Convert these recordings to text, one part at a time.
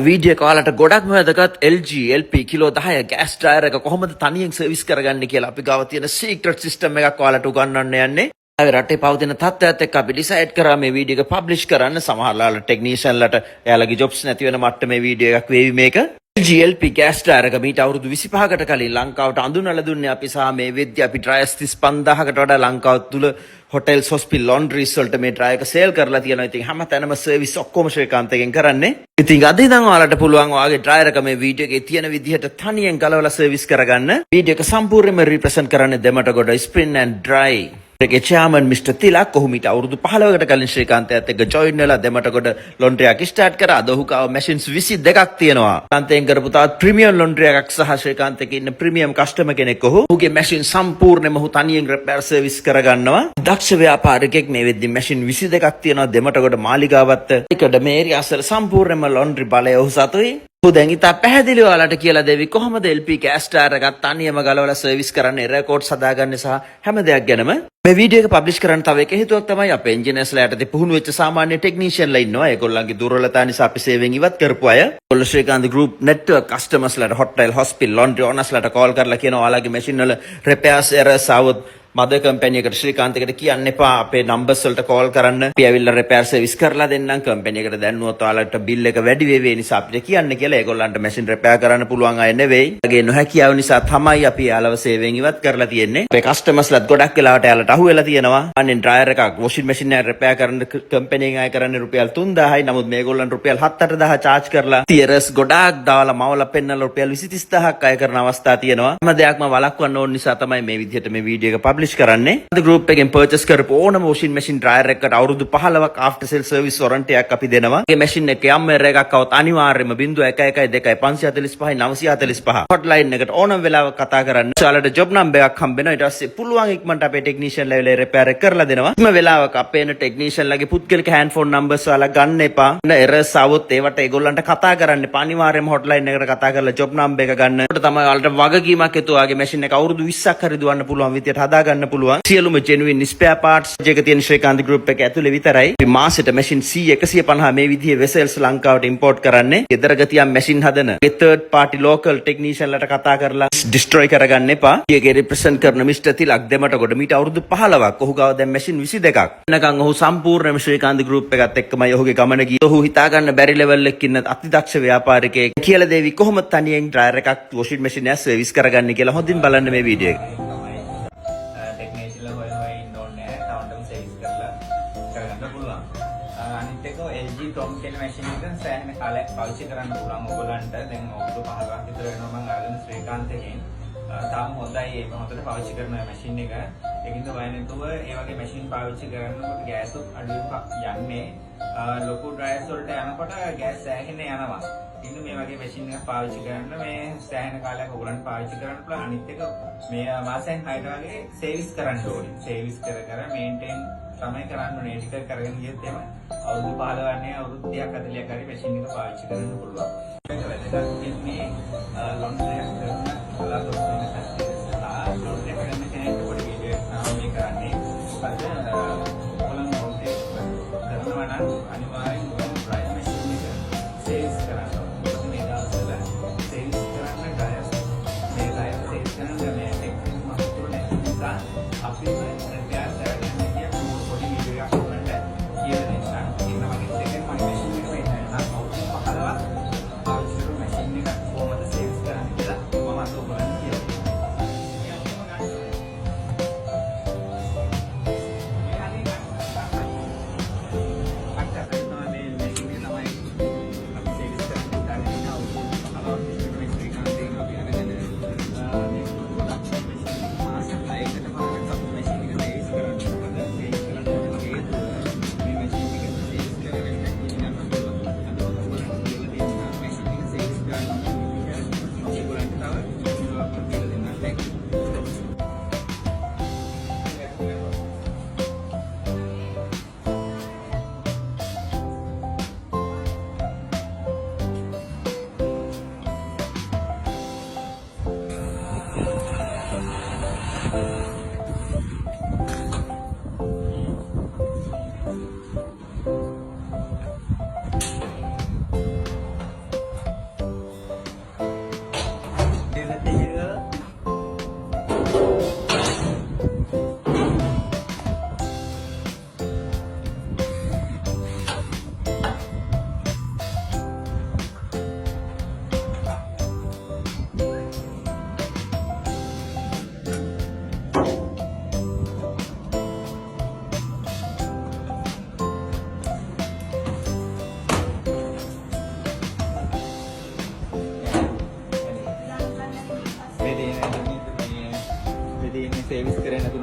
Video එක ඔයාලට ගොඩක්ම වැදගත් LG LP kilo 10 gas dryer එක කොහොමද තනියෙන් සර්විස් කරගන්නේ කියලා අපි ගාව තියෙන සීක්‍රට් සිස්ටම් එකක් ඔයාලට උගන්වන්න යන්නේ. අපි රටේ පවතින තත්ත්වයත් එක්ක අපි ඩිසයිඩ් කරා මේ වීඩියෝ එක පබ්ලිෂ් කරන්න. සමහරවල් ටෙක්නීෂියන්ලට එයාලගේ ජොබ්ස් නැති වෙන මට්ටමේ වීඩියෝ එකක් වේවි මේක. LG LP ගෑස් ඩ්‍රයර් එක මීට අවුරුදු 25කට කලින් ලංකාවට අඳුනලා දුන්නේ අපි සහ මේ වෙද්දී අපි ඩ්‍රයර්ස් 35000කට වඩා ලංකාව තුල hotels hospital laundries වලට මේ ඩ්‍රයර් එක සේල් කරලා තියෙනවා. ඉතින් හැමතැනම සර්විස් ඔක්කොම ශ්‍රීකාන්තයෙන් කරන්නේ. ඉතින් අද ඉඳන් ඔයාලට පුළුවන් ඔයාගේ ඩ්‍රයර් එක මේ වීඩියෝ එකේ තියෙන විදිහට තනියෙන් ගලවලා සර්විස් කරගන්න. වීඩියෝ එක සම්පූර්ණයෙන්ම රිප්‍රසන්ට් කරන්නේ දෙමටගොඩ ස්පින් and dry එකේ chairman Mr. තිලක්. ඔහු මීට අවුරුදු 15කට කලින් ශ්‍රීකාන්තයත් එක්ක ජොයින් වෙලා දෙමටගොඩ laundry එකක් ස්ටාර්ට් කරා. අද ඔහු ගාව machines 22ක් තියෙනවා. ශ්‍රීකාන්තයෙන් කරපු තවත් ප්‍රීමියම් laundry එකක් සහ ශ්‍රීකාන්තයේ ඉන්න ප්‍රීමියම් කස්ටමර් කෙනෙක් ඔහු. ඔහුගේ machine සම්පූර්ණයෙන්ම ඔහු තනියෙන් repair service කරගන්නවා. දක්ෂ ව්‍යාපාරිකයෙක්. මේ වෙද්දි machine 22ක් තියෙනවා දෙමටගොඩ මාලිගාවත්. ඒකඩ මේ ඒරියා අසල සම්පූර්ණයෙන්ම laundry බලය ඔහු සතුයි. දැන් ඉතා පැහැදිලිව ඔයාලට කියලා දෙවි කොහොමද LP ගෑස් ඩ්‍රයර් එකක් තනියම ගලවලා සර්විස් කරන්නේ, රෙකෝඩ්ස් හදාගන්නේ සහ හැම දෙයක් ගැනම. මේ වීඩියෝ එක පබ්ලිෂ් කරන්න තව එක හේතුවක් තමයි අපේ එන්ජිනියර්ස්ලා යටතේ පුහුණු වෙච්ච සාමාන්‍ය ටෙක්නීෂියන්ලා ඉන්නවා. ඒගොල්ලන්ගේ දුර්වලතා නිසා අපි සේවයෙන් ඉවත් කරපු අය. ඒගොල්ලෝ ශ්‍රීකාන්ත ගෲප් නෙට්වර්ක් කස්ටමර්ස්ලාට හොටෙල් හොස්පිටල් ලොන්ඩ්‍රි ඕනර්ස්ලාට කෝල් කරලා කියනවා ඔයාලගේ මැෂින් වල රිපෙයාර්ස් එරර්ස් આવොත් මදර් කම්පැනි එකට ශ්‍රීකාන්තයකට කියන්න එපා. අපේ නම්බර්ස් වලට කෝල් කරන්න. අපි ඇවිල්ලා රිපෙයාර් සර්විස් කරලා දෙන්නම්. කම්පැනි එකට දැන්නුවොත් ඔයාලට බිල් එක වැඩි වෙවි. ඒ නිසා අපිට කියන්න කියලා. ඒගොල්ලන්ට මැෂින් රිපෙයාර් කරන්න පුළුවන් අය නෙවෙයි. ඒගේ නොහැකියාව නිසා තමයි අපි යාලව සේවයෙන් ඉවත් කරලා තියෙන්නේ. අපේ කස්ටමර්ස්ලාත් ගොඩක් වෙලාවට යාලට අහු වෙලා තියෙනවා. අනේ ඩ්‍රයර් එකක් වොෂින් මැෂින් එක රිපෙයාර් කරන්න කම්පැනි එකෙන් අය කරන්නේ රුපියල් 3000යි. නමුත් මේගොල්ලන් රුපියල් 7-8000 charge කරලා තියරස් ගොඩාක් දාලා මවලා පෙන්නලා රුපියල් 20-30000ක් අය කරන අවස්ථා තියෙනවා. හැම දෙයක්ම වළක්වන්න ඕන නිසා තමයි මේ විදිහට මේ වීඩියෝ එක පබ්ලිෂ් කරන්නේ. ගෲප් එකෙන් පර්චේස් කරපු ඕනම වොෂින් මැෂින් ඩ්‍රයර් එකකට අවුරුදු 15ක් ආෆ්ටර් සේල් සර්විස් වොරන්ටි එකක් අපි දෙනවා. මේ මැෂින් එකේ යම් එරර් එකක් આવත් අනිවාර්යයෙන්ම 0112 545 945 හොට්ලයින් එකට ඕනම වෙලාවක කතා කරන්න. ඔයාලට ජොබ් නම්බර් එකක් හම්බ වෙනවා. ඊට පස්සේ පුළුවන් ඉක්මනට අපේ ටෙක්නීෂියන් ලෙවල් එකේ රිපෙයාර් එක කරලා දෙනවා. කිසිම වෙලාවක අපේ එන ටෙක්නීෂියන්ලාගේ පුද්ගලික හෑන්ඩ් ෆෝන් නම්බර්ස් ඔයාලා ගන්න එපා. එරර්ස් આવොත් ඒවට ඒගොල්ලන්ට කතා කරන්න එපා. අනිවාර්යයෙන්ම හොට්ලයින් එකට කතා කරලා ජොබ් නම්බර් එක ගන්න. ඒකට තමයි ඔයාලට වගකීමක් එතු ඔයාගේ මැෂින් එක අවුරුදු 20ක් හරි දුවන්න පුළුවන් විදියට හදා ගන්න පුළුවන්. සියලුම genuine spare parts එක තියෙන ශ්‍රීකාන්ත ගෲප් එක ඇතුලේ විතරයි. අපි මාසෙට මැෂින් C150 මේ විදිහේ වෙසල්ස් ලංකාවට ඉම්පෝට් කරන්නේ. ගෙදර ගතියක් මැෂින් හදන third party local technicianලට කතා කරලා destroy කරගන්න එපා. ඊයේ represent කරන Mr. තිලක් දෙමටගොඩ මීට අවුරුදු 15ක් ඔහු ගාව දැන් මැෂින් 22ක්. එනකන් ඔහු සම්පූර්ණයෙන්ම ශ්‍රීකාන්ත ගෲප් එකත් එක්කමයි ඔහුගේ ගමන ගියේ. ඔහු හිතා ගන්න බැරි ලෙවල් එකක ඉන්න අතිදක්ෂ ව්‍යාපාරිකයෙක් කියලා දෙවි කොහොමද තනියෙන් ඩ්‍රයර් එකක් වොෂින් මැෂින් එක සර්විස් කරගන්නේ කියලා හොඳින් බලන්න මේ වීඩියෝ එක. LG Tom කියන මැෂින් එක සෑහෙන කාලයක් පාවිච්චි කරන්න පුළුවන් ඔයගොල්ලන්ට. දැන් අවුරුදු 15ක් විතර වෙනවා මම අරගෙන ශ්‍රීකාන්තයෙන්. තාම හොඳයි ඒක හොඳට පාවිච්චි කරන මැෂින් එක. ඒකින්ද වය නැතුව ඒ වගේ මැෂින් පාවිච්චි කරනකොට ගෑස් අඩුවෙන් යන්නේ. ලොකු ඩ්‍රයර්ස් වලට යනකොට ගෑස් සෑහෙන යනවා. ඉතින් මේ වගේ මැෂින් එකක් පාවිච්චි කරන්න මේ සෑහෙන කාලයක් ඔයගොල්ලන් පාවිච්චි කරන්න පුළුවන්. අනිත් එක මේ මාසෙන් 6ට වගේ සර්විස් කරන්න ඕනේ. සර්විස් කර මේන්ටේන් තමයි කරන්න ඕනේ. ටික කරගෙන ගියොත් එහෙම අවුරුදු 15 වන්නේ අවුරුදු 30ක් 40ක් හරි මැෂින් එක පාවිච්චි කරන්න පුළුවන්. ඒක වැදගත් වෙන්නේ ලොන්ඩ්‍රි එක කරන කලාතුරකින් ලොන්ඩ්‍රි එක කරන කෙනෙක් පොඩි වීඩියෝ එකක් තමයි කරන්නේ. මොකද ඔයගොල්ලන් ලොන්ඩ්‍රි කරනවා නම් අනිවාර්යෙන් ඩ්‍රයර් මැෂින් එක සේල්ස් කරන්න ඕනේ. මේ දවස්වල සේල්ස් කරන්න ඩ්‍රයර් මේ ඩ්‍රයර් සේල්ස් කරන මේ ටෙක්නික් මහතුරුනේ නිසා අපි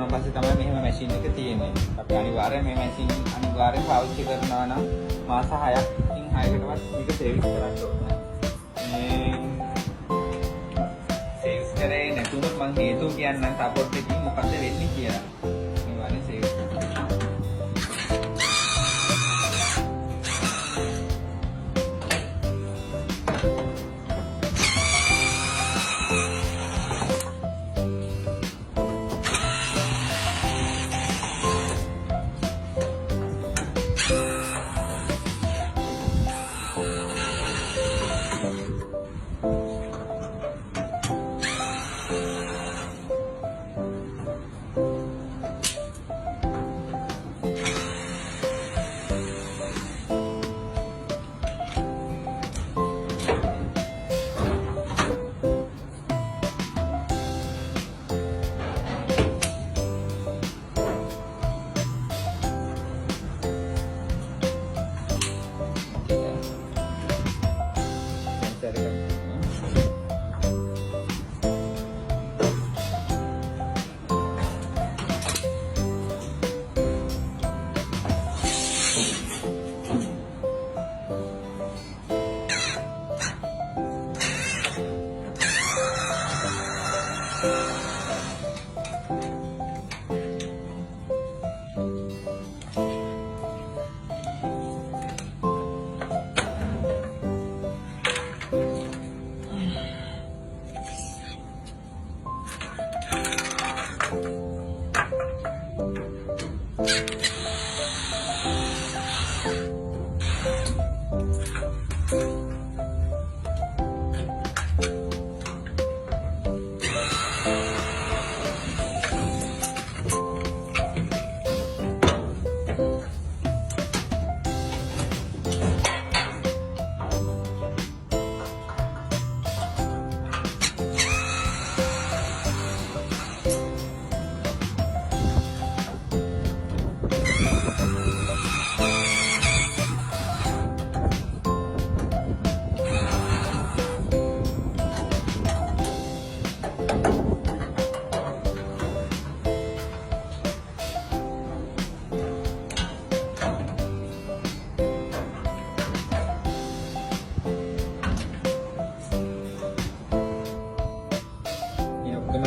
වුණාට පස්සේ තමයි මෙහෙම මැෂින් එක තියෙන්නේ. අපි අනිවාර්යයෙන් මේ මැෂින් අනිවාර්යයෙන් පාවිච්චි කරනවා නම් මාස 6කින් 6කටවත් මේක සර්විස් කරන්න ඕනේ. මේ සර්විස් කරේ නැතුනොත් මම හේතුව කියන්නම් සපෝට් එකකින් මොකද වෙන්නේ කියලා. අනිවාර්යයෙන් service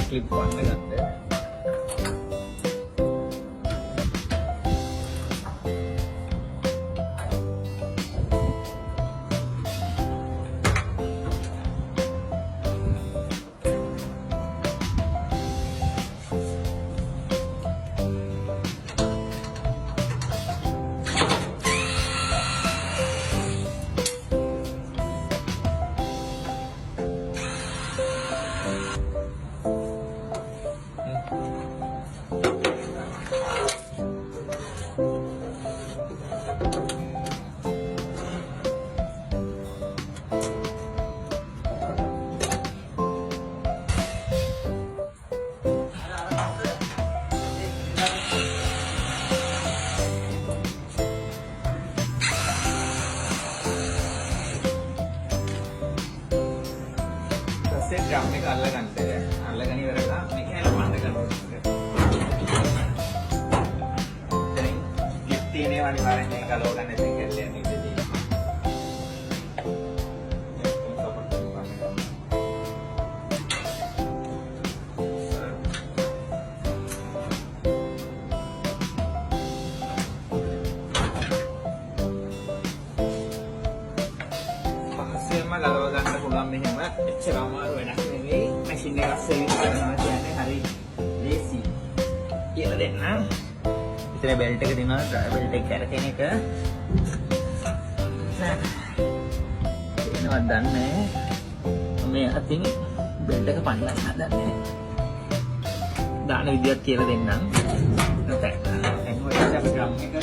clip one ganda. Drum में अलग अंटे है अलग नहीं वरना मैं क्या है मारने का गिफ्ट देने वाली बारे में का लोग आने से कहते हैं नहीं देती Hasilnya kalau ganda pulang nih mbak, ceramah enak nih, mesinnya kasih karena macamnya hari desi. Iya deh nah, kita belt ke dimana? Belt ke arah sini ke. Nah, ini ada nih, kami hati ini belt ke panjang ada nih. Dah nih dia kira deh nang, nanti, mau saya bergeraknya ke.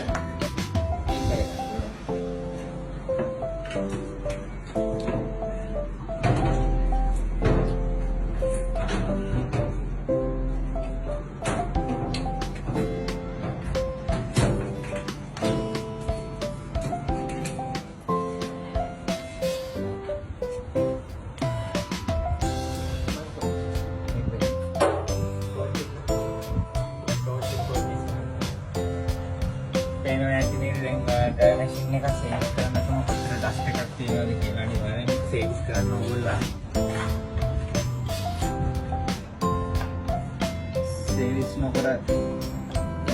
සේවිස් කරන්න ඕගොල්ලෝ සේවිස් නොකර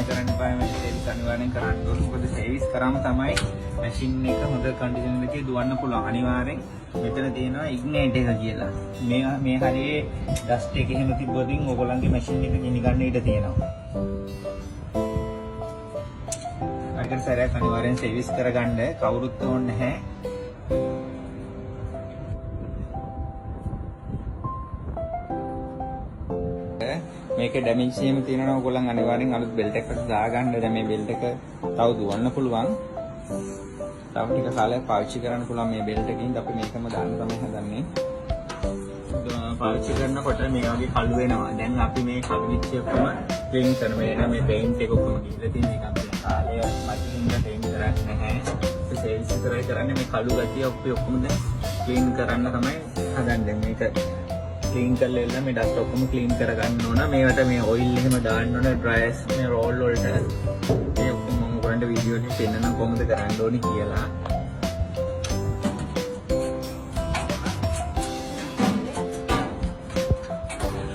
කරන්න එපා. මේ සේවිස් අනිවාර්යෙන් කරන්න ඕනේ. මොකද සේවිස් කරාම තමයි මැෂින් එක හොඳ කන්ඩිෂන් එකේ දුවන්න පුළුවන්. අනිවාර්යෙන් මෙතන තියෙනවා ඉග්නයිට් එක කියලා. මේ හරියේ ඩස්ට් එක එහෙම තිබ්බොත් ඕගොල්ලන්ගේ මැෂින් එක ගිනි ගන්න ඉඩ තියෙනවා. අයිකන් සරයක් අනිවාර්යෙන් සේවිස් කරගන්න කවුරුත් ඕනේ නැහැ. මේකේ ඩැමේජ් එහෙම තියෙනවා ඕගොල්ලන් අනිවාර්යෙන් අලුත් බෙල්ට් එකකට දාගන්න. දැන් මේ බෙල්ට් එක තව දුවන්න පුළුවන්. තව ටික කාලයක් පාවිච්චි කරන්න පුළුවන් මේ බෙල්ට් එකකින්. අපි මේකම දාන්න තමයි හදන්නේ. පාවිච්චි කරනකොට මේ වගේ කළු වෙනවා. දැන් අපි මේ කළු විච්ච ඔක්කොම ක්ලීන් කරනවා. මේ පේන්ට් එක ඔක්කොම ගිහලා තියෙන එක අපේ කාලය මැෂින් එක ක්ලීන් කරන්නේ නැහැ. අපි සේල්ස් කරේ කරන්නේ මේ කළු ගැටිය ඔක්කොම දැන් ක්ලීන් කරන්න තමයි හදන්නේ. මේක ක්ලීන් කරලා එන්න මේ ඩස්ට් ඔක්කොම ක්ලීන් කරගන්න ඕන. මේකට මේ ඔයිල් එහෙම දාන්න ඕන. ඩ්‍රයර්ස් මේ රෝල් වලට මේ ඔක්කොම මම ඔයගොල්ලන්ට වීඩියෝ එකේ පෙන්නන කොහොමද කරන්න ඕනේ කියලා.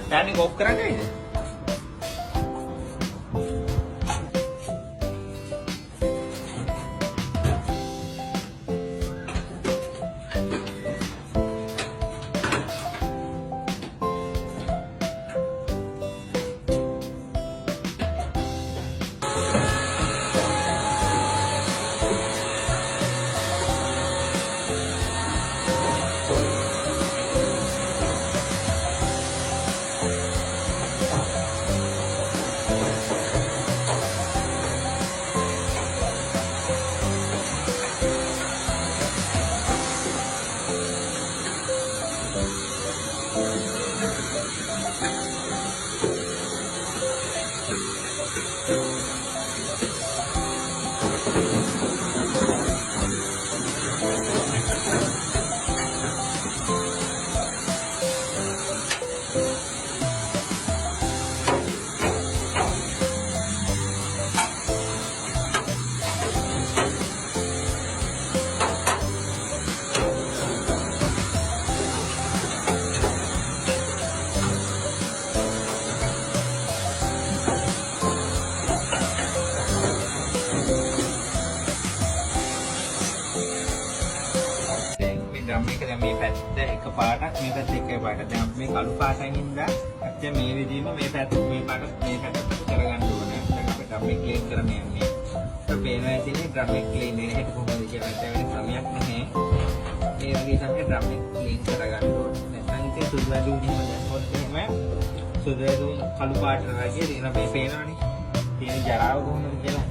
ටැනින් ඔෆ් කරන්නේද? ඩ්‍රම් එක දැන් මේ පැත්ත එක පාටක් මේ පැත්ත එක පාටක්. දැන් අපි මේ කළු පාටෙන් ඉඳලා ඇත්තට මේ විදිහම මේ පැත්ත කරගන්න ඕනේ. දැන් අපි ඩ්‍රම් එක ක්ලීන් කරන්න යන්නේ. අපේ පේනවා ඉතින් ඩ්‍රම් එක ක්ලීන් වෙන හැටි කොහොමද කියලා හිතවෙන ක්‍රමයක් නැහැ. මේ වගේ තමයි ඩ්‍රම් එක ක්ලීන් කරගන්න ඕනේ. නැත්නම් ඉතින් සුදු වැදුම් එහෙම දැම්මොත් එහෙම සුදු වැදුම් කළු පාටට වගේ තියෙන මේ පේනවනේ. තියෙන ජරාව කොහොමද කියලා.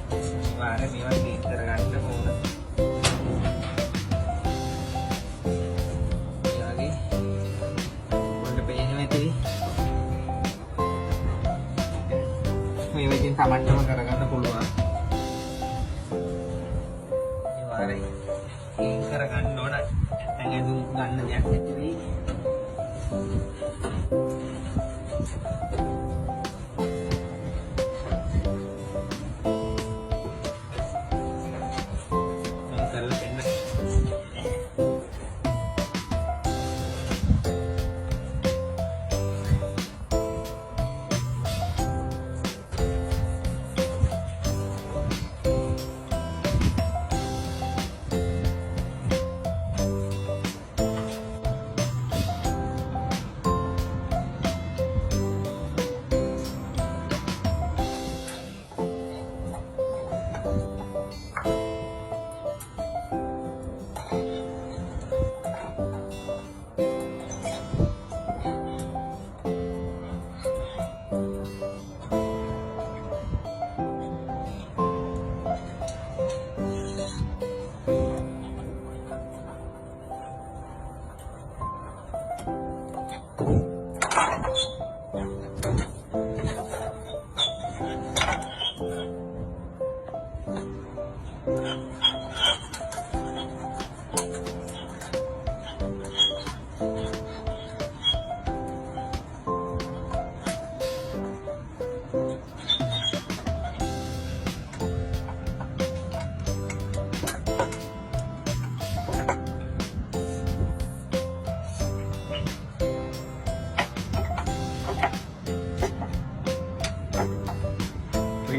වාරේ මේවා ක්ලීන් කරගන්න ඕනේ. මේ විදිහින් තමන්ටම කරගන්න පුළුවන්. මේ වාරේ ක්ලීන් කරගන්න ඕන. නැත්නම් ඇඳුම් ගන්න දෙයක් නැති වෙයි.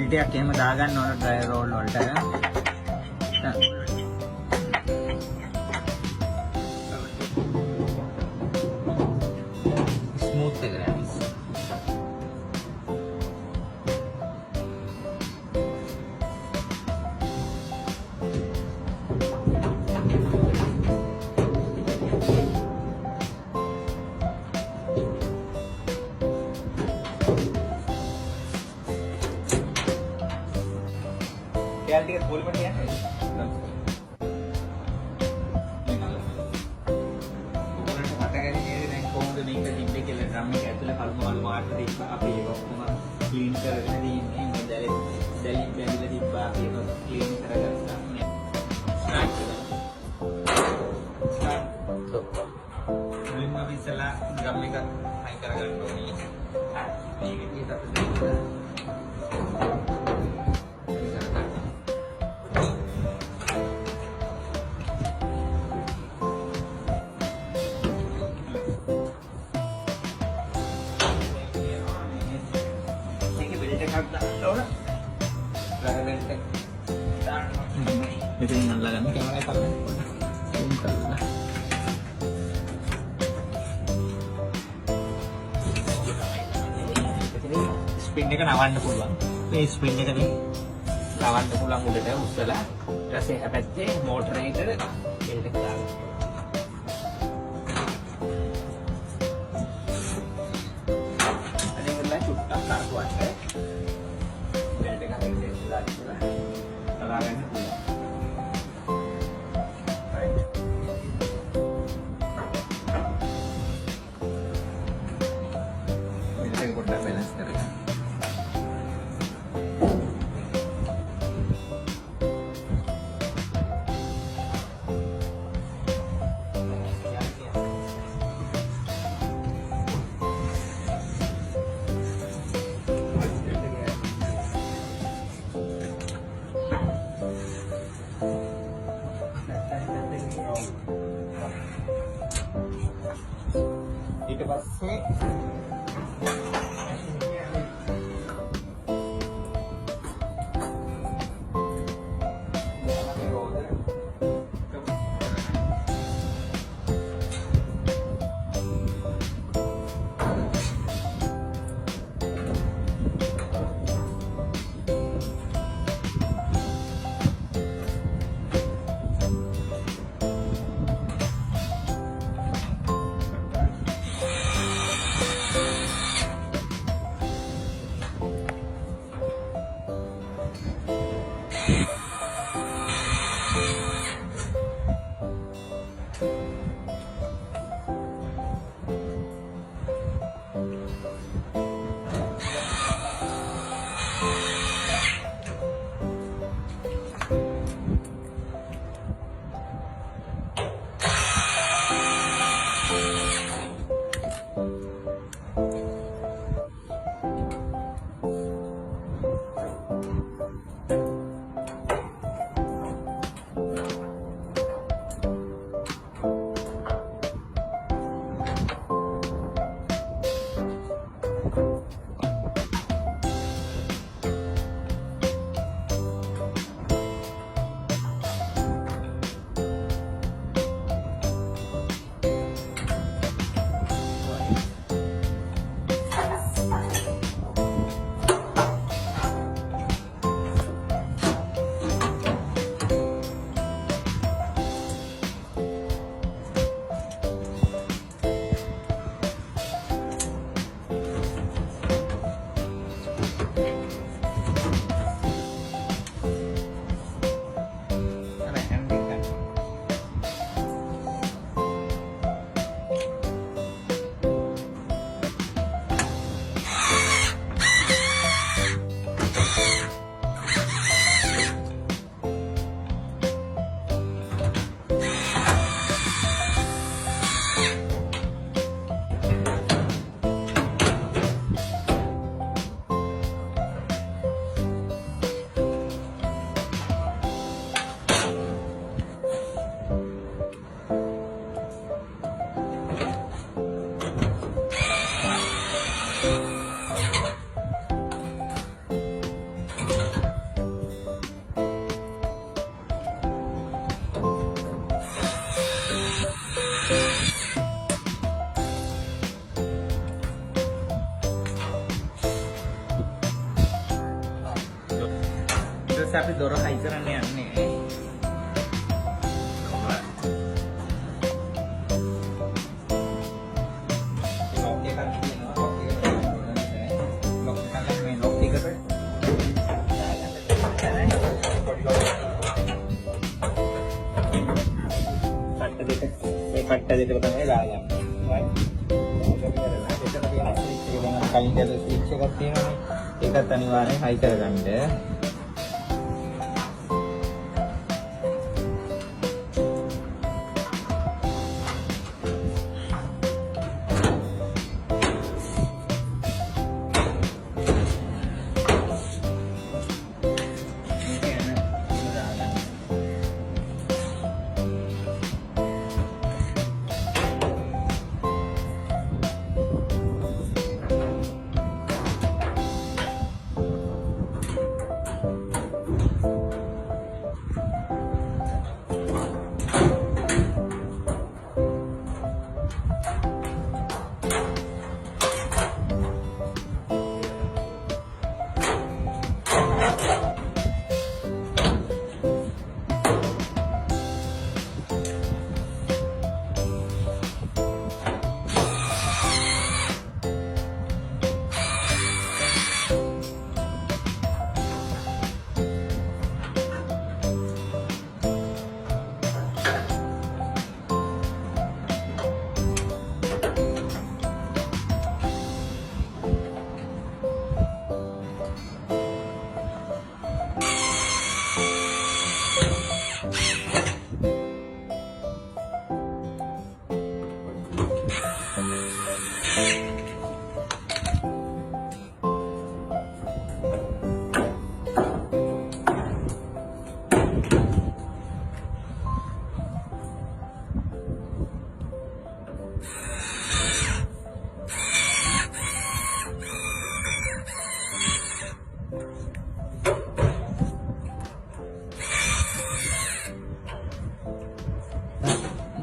ඔයිල් ටිකක් එහෙම දාගන්න ඕන ඩ්‍රයි රෝල් වලට. ස්මූත් එක ගන්න. යාල් ටික පොලිමට යන්නේ. ඔයාලට මතකයි නේද දැන් කොහොමද මේක තිබ්බේ කියලා ඩ්‍රම් එක ඇතුලේ කල්ම වාට් තිබ්බ අපි ඒක ඔක්කොම ක්ලීන් කරගෙන ඉන්නේ. මේ දැලි බැඳිලා තිබ්බා අපි ඒක ක්ලීන් කරගත්තා. මුලින්ම අපි ඉස්සලා ඩ්‍රම් එක හයි කරගන්න ඕනේ. මේක විදිහට අපි itu nalagan kamera kalau spin එක නවන්න පුළුවන්. මේ ස්පින් එක මේ නවන්න පුළුවන් උඩට උස්සලා ඊට පස්සේ හැපැත්තේ මෝටර් එකට බෙල්ට් එක දාගන්න. අනිත් වෙලාවට චුට්ටක් කරකවන්න. බෙල්ට් එක හැපැත්තේ දාලා තලාගන්න පුළුවන්. පොඩ්ඩක් බැලන්ස් කරගන්න. ඊට පස්සේ අපි දොර හයි කරන්න යන්නේ. කට්ට දෙක තමයි දාගන්න. කලින් දැන් ස්විච් එකක් තියෙනවානේ. ඒකත් අනිවාර්යෙන් හයි කරගන්න.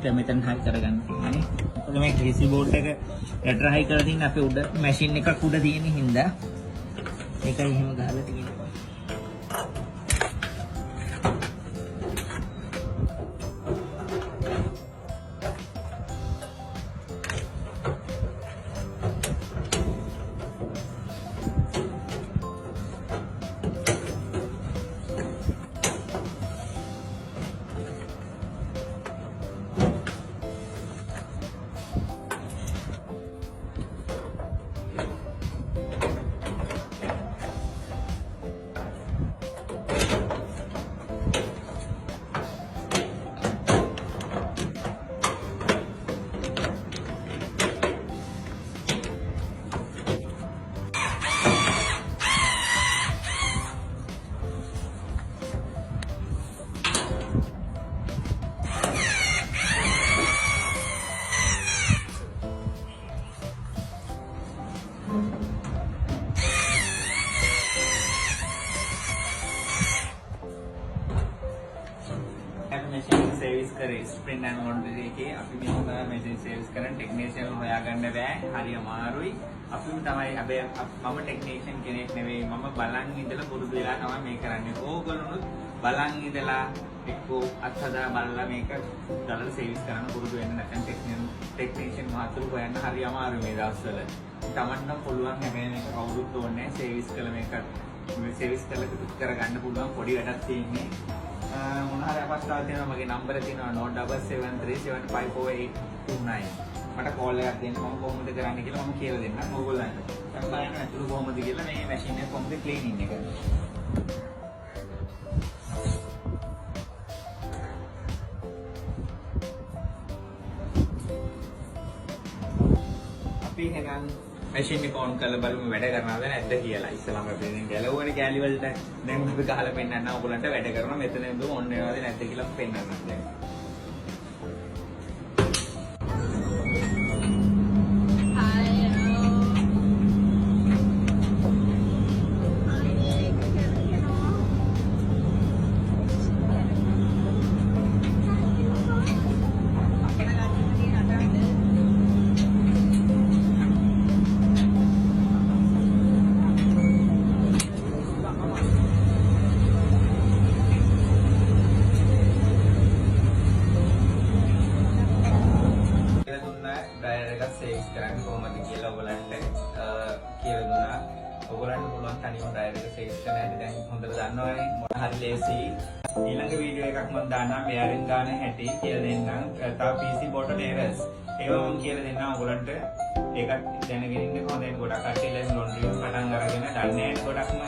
දැන් මෙතන හයි කරගන්න තියෙන්නේ. මොකද මේ කේසි බෝඩ් එක ලෙටර් හයි කරලා තියෙන්නේ අපේ උඩ මැෂින් එකක් උඩ තියෙන හින්දා. ඒකයි එහෙම ගහලා තියෙන්නේ. machine service කරේ sprint and motor එකේ අපි මේ තමයි machine service කරන technician හොයාගන්න බෑ හරි අමාරුයි අපිම තමයි හැබැයි මම technician කෙනෙක් නෙවෙයි මම බලන් ඉඳලා පුරුදු වෙලා තමයි මේ කරන්නේ ඕගොල්ලොනුත් බලන් ඉඳලා එක්කෝ අත්හදා බලලා මේක දලල service කරන්න පුරුදු වෙන්න නැත්නම් technician මහතුරු හොයන්න හරි අමාරුයි මේ දවස්වල තමන්ට පුළුවන් හැබැයි මේක කවුරුත් ඕනේ service කළ මේක service කරගන්න පුළුවන් පොඩි වැඩක් තියෙන්නේ මොන හරි අපස්ථාවක් තියෙනවා මගේ නම්බර තියෙනවා 9737548829 මට කෝල් එකක් දෙන්න මම කොහොමද කරන්නේ කියලා මම කියලා දෙන්නම් ඕගොල්ලන්ට දැන් බලන්න අතුරු කොහොමද කියලා මේ මැෂින් එක කොහොමද ක්ලීනින් එක අපි එහෙනම් මැෂින් එක ඔන් කරලා බලමු වැඩ කරනවද නැද්ද කියලා. ඉස්සලම අපි දැන් ගැලවුවනේ කැලි වලට දැන් අපි ගහලා පෙන්නන්න ඕගොල්ලන්ට වැඩ කරනවා. මෙතන ඉඳන් ඔන් වෙනවද නැද්ද කියලා පෙන්නන්න දැන්. තනියම ඩ්‍රයිවර් එක සෙට් කරන හැටි දැන් හොඳට දන්නවනේ මොන හරි ලේසි ඊළඟ වීඩියෝ එකක් මම දානවා බෙයරින් ගන්න හැටි කියලා දෙන්නම් තව PC bottle errors ඒවා මම කියලා දෙන්නම් ඔයගොල්ලන්ට ඒකත් දැනගෙන ඉන්න කොහොමද ගොඩක් කට්ටිය ලෙන් ලොන්ඩ්‍රි පටන් අරගෙන දන්නේ නැහැ ගොඩක්ම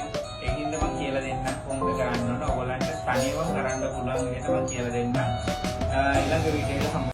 ඒකින්ද මම කියලා දෙන්නම් කොහොමද කරන්න ඕන ඔයගොල්ලන්ට තනියම කරන්න පුළුවන් විදිහට මම කියලා දෙන්නම් ඊළඟ වීඩියෝ එක